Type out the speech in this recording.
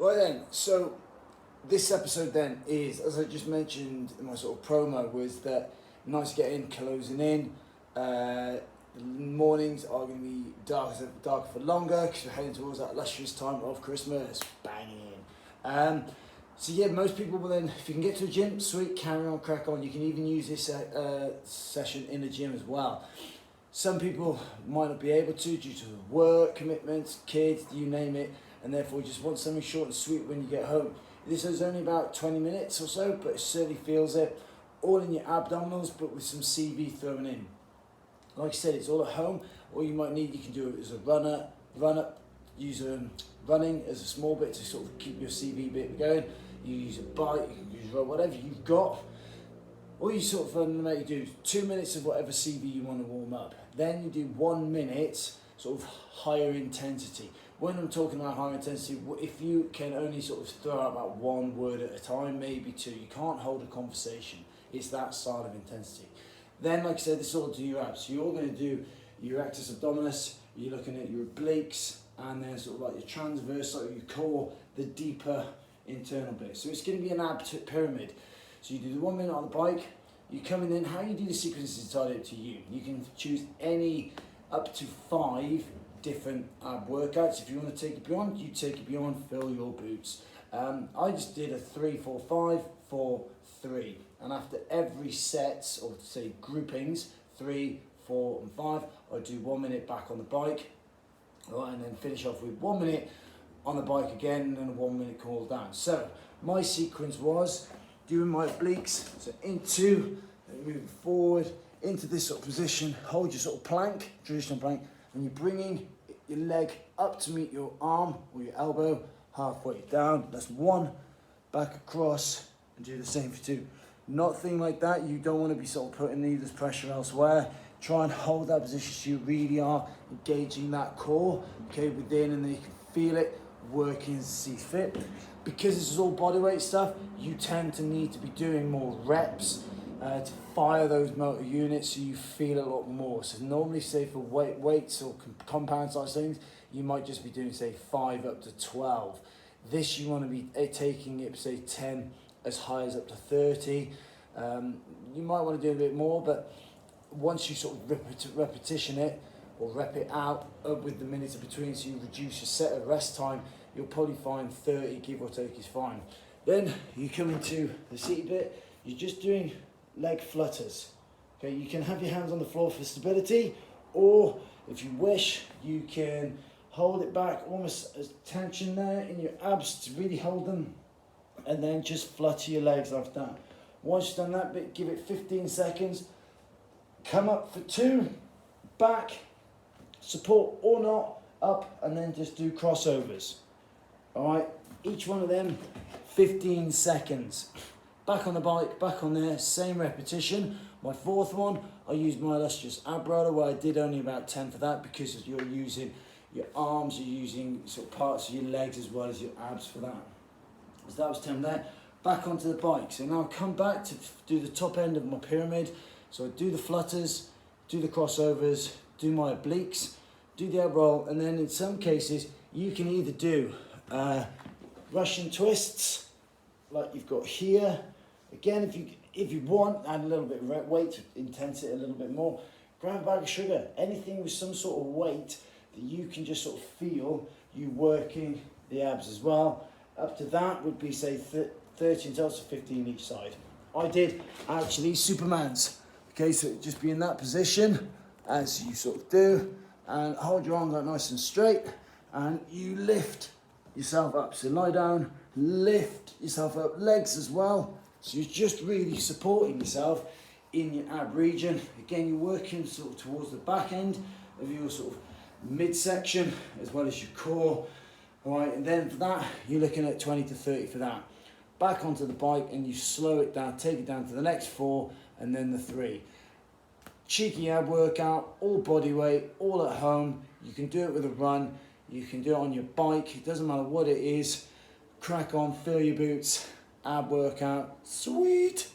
Right then, so this episode then is, as I just mentioned in my sort of promo, was that nice to get in, closing in. The mornings are going to be darker for longer because we're heading towards that illustrious time of Christmas. Banging. So yeah, most people will then, if you can get to the gym, sweet, carry on, crack on. You can even use this session in the gym as well. Some people might not be able to due to work commitments, kids, you name it, and therefore just want something short and sweet when you get home. This is only about 20 minutes or so, but it certainly feels it. All in your abdominals, but with some CV thrown in. Like I said, it's all at home. All you might need, you can do it as a run up, use running as a small bit to sort of keep your CV bit going. You use a bike, you can use row, whatever you've got. All you sort of fundamentally do is 2 minutes of whatever CV you want to warm up. Then you do 1 minute sort of higher intensity. When I'm talking about higher intensity, if you can only sort of throw out about one word at a time, maybe two, you can't hold a conversation. It's that side of intensity. Then, like I said, this is all to your abs. So you're going to do your rectus abdominis, you're looking at your obliques, and then sort of like your transverse, like your core, the deeper internal bit. So it's going to be an ab pyramid. So you do the 1 minute on the bike, you're coming in, how you do the sequence is entirely up to you. You can choose any up to 5 different ab workouts. If you want to take it beyond, you take it beyond, fill your boots. I just did a 3, 4, 5, 4, 3. And after every set, or say groupings, 3, 4 and 5, I do 1 minute back on the bike, right, and then finish off with 1 minute on the bike again, and then a 1 minute cool down. So my sequence was doing my obliques, so into, moving forward, into this sort of position, hold your sort of plank, traditional plank, and you're bringing your leg up to meet your arm or your elbow, halfway down. That's 1, back across, and do the same for 2. Nothing like that. You don't want to be sort of putting needless pressure elsewhere. Try and hold that position so you really are engaging that core, okay, within, and then you can feel it working as see fit. Because this is all bodyweight stuff, you tend to need to be doing more reps to fire those motor units so you feel a lot more. So normally, say for weights or compound size things, you might just be doing, say, 5 up to 12. This you want to be taking it, say, 10 as high as up to 30. You might want to do a bit more, but once you sort of repetition it or rep it out with the minutes in between, so you reduce your set of rest time, you'll probably find 30, give or take, is fine. Then you come into the seated bit, you're just doing leg flutters. Okay, you can have your hands on the floor for stability, or if you wish, you can hold it back, almost as tension there in your abs to really hold them, and then just flutter your legs after that. Once you've done that bit, give it 15 seconds, come up for 2, back, support or not, up, and then just do crossovers. All right, each one of them, 15 seconds. Back on the bike, back on there, same repetition. My 4th one, I used my illustrious ab roller, where I did only about 10 for that, because you're using your arms, you're using sort of parts of your legs as well as your abs for that. So that was 10 there. Back onto the bike. So now come back to do the top end of my pyramid. So I do the flutters, do the crossovers, do my obliques, do the ab roll, and then in some cases you can either do Russian twists like you've got here. Again, if you want, add a little bit of weight, intense it a little bit more. Grab a bag of sugar, anything with some sort of weight that you can just sort of feel you working the abs as well. Up to that would be, say, 30 and 15 each side. I did actually Superman's. Okay, so just be in that position as you sort of do, and hold your arms out nice and straight, and you lift yourself up. So lie down, lift yourself up, legs as well. So you're just really supporting yourself in your ab region. Again, you're working sort of towards the back end of your sort of midsection as well as your core. All right, and then for that, you're looking at 20 to 30 for that. Back onto the bike, and you slow it down, take it down to the next 4, and then the 3. Cheeky ab workout, all body weight, all at home. You can do it with a run, you can do it on your bike, it doesn't matter what it is. Crack on, fill your boots, ab workout, sweet.